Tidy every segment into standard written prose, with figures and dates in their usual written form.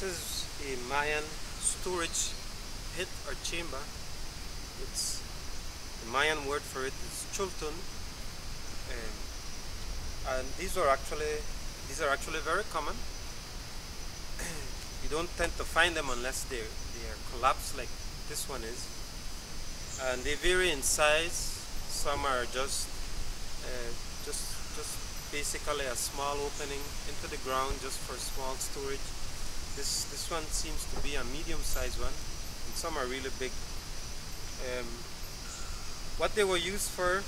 This is a Mayan storage pit or chamber. It's the Mayan word for it is chultun, and these are actually very common. You don't tend to find them unless they are collapsed like this one is, and they vary in size. Some are just basically a small opening into the ground just for small storage. This one seems to be a medium-sized one, and some are really big. What they were used for,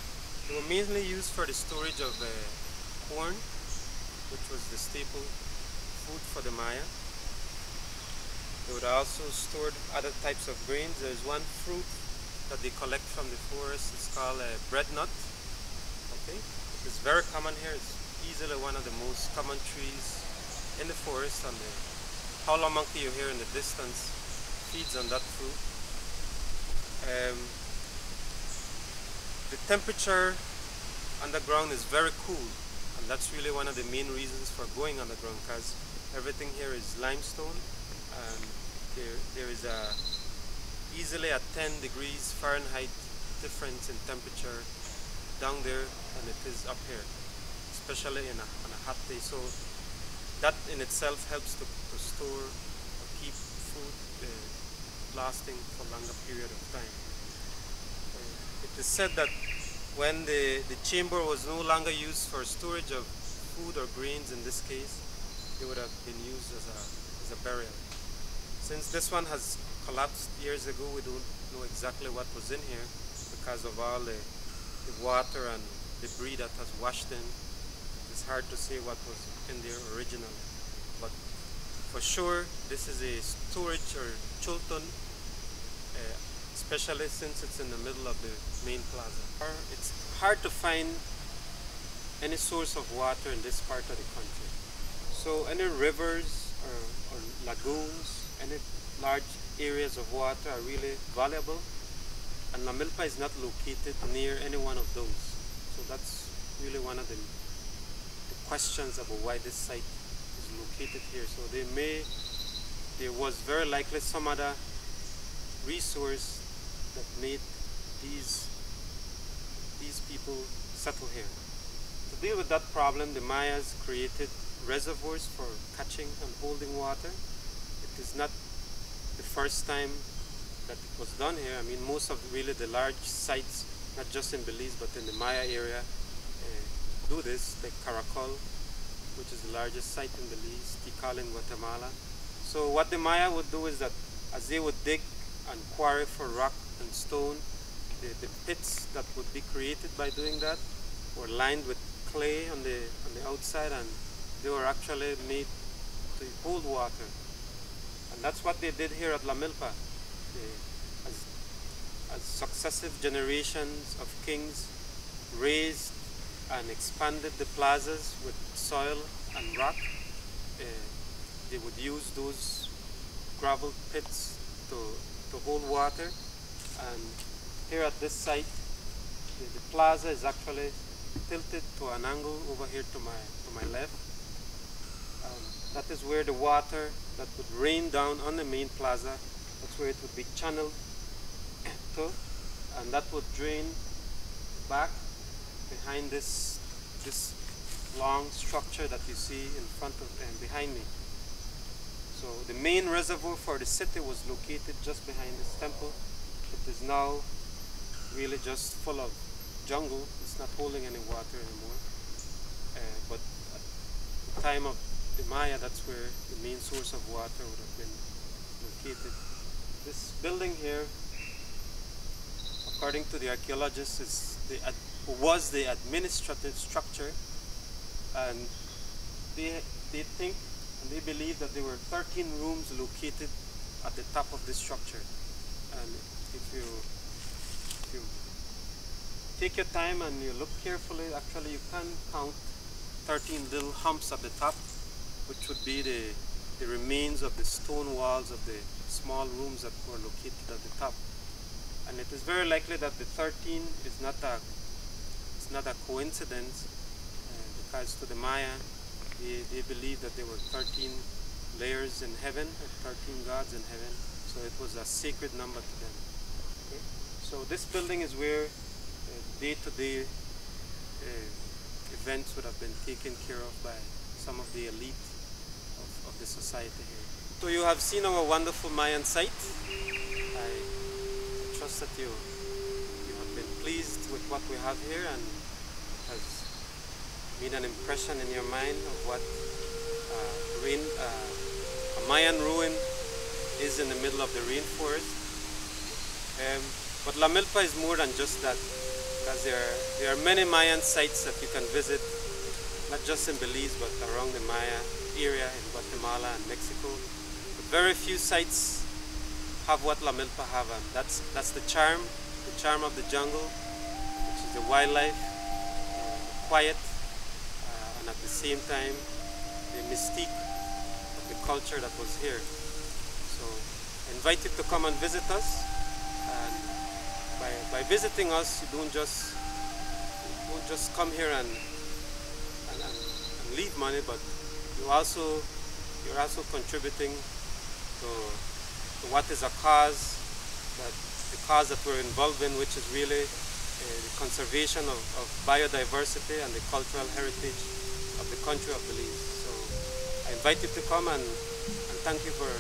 they were mainly used for the storage of corn, which was the staple food for the Maya. They would also store other types of grains. There's one fruit that they collect from the forest. It's called a bread nut. Okay, it's very common here. It's easily one of the most common trees in the forest, and the howler monkey you hear in the distance feeds on that fruit. The temperature underground is very cool, and that's really one of the main reasons for going underground, because everything here is limestone, and there is easily a 10 degrees Fahrenheit difference in temperature down there than it is up here, especially on a hot day. So that in itself helps to store or keep food lasting for a longer period of time. It is said that when the chamber was no longer used for storage of food or grains, in this case, it would have been used as a burial. Since this one has collapsed years ago, we don't know exactly what was in here because of all the water and debris that has washed in. It's hard to say what was in there originally, but for sure this is a storage or chultun, especially since it's in the middle of the main plaza. It's hard to find any source of water in this part of the country. So any rivers or lagoons, any large areas of water are really valuable, and La Milpa is not located near any one of those. So that's really one of the questions about why this site is located here. So there was very likely some other resource that made these people settle here. To deal with that problem, the Mayas created reservoirs for catching and holding water. It is not the first time that it was done here. I mean, most of really the large sites, not just in Belize but in the Maya area, do this, like Caracol, which is the largest site in Belize, Tikal in Guatemala. So what the Maya would do is that as they would dig and quarry for rock and stone, the pits that would be created by doing that were lined with clay on the outside, and they were actually made to hold water. And that's what they did here at La Milpa. As successive generations of kings raised and expanded the plazas with soil and rock, they would use those gravel pits to hold water. And here at this site, the plaza is actually tilted to an angle over here to my left. That is where the water that would rain down on the main plaza, that's where it would be channeled to, and that would drain back behind this long structure that you see in front of and behind me. So the main reservoir for the city was located just behind this temple. It is now really just full of jungle. It's not holding any water anymore. But at the time of the Maya, that's where the main source of water would have been located. This building here, according to the archaeologists, was the administrative structure, and they think and they believe that there were 13 rooms located at the top of this structure. And if you take your time and you look carefully, actually you can count 13 little humps at the top, which would be the remains of the stone walls of the small rooms that were located at the top. And it is very likely that the 13 is not a coincidence, because to the Maya, they believe that there were 13 layers in heaven, 13 gods in heaven. So it was a sacred number to them. Okay? So this building is where day-to-day events would have been taken care of by some of the elite of the society here. So you have seen our wonderful Mayan site. I trust that you have been pleased with what we have here and has made an impression in your mind of what a Mayan ruin is in the middle of the rainforest. But La Milpa is more than just that, because there are many Mayan sites that you can visit, not just in Belize but around the Maya area in Guatemala and Mexico. But very few sites have what La Milpa have, and that's the charm of the jungle, which is the wildlife, quiet, and at the same time the mystique of the culture that was here. So I invite you to come and visit us, and by visiting us you don't just come here and leave money, but you're also contributing to what is a cause that we're involved in, which is really the conservation of biodiversity and the cultural heritage of the country of Belize. So I invite you to come, and thank you for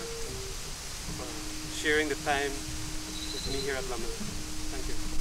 sharing the time with me here at La Milpa. Thank you.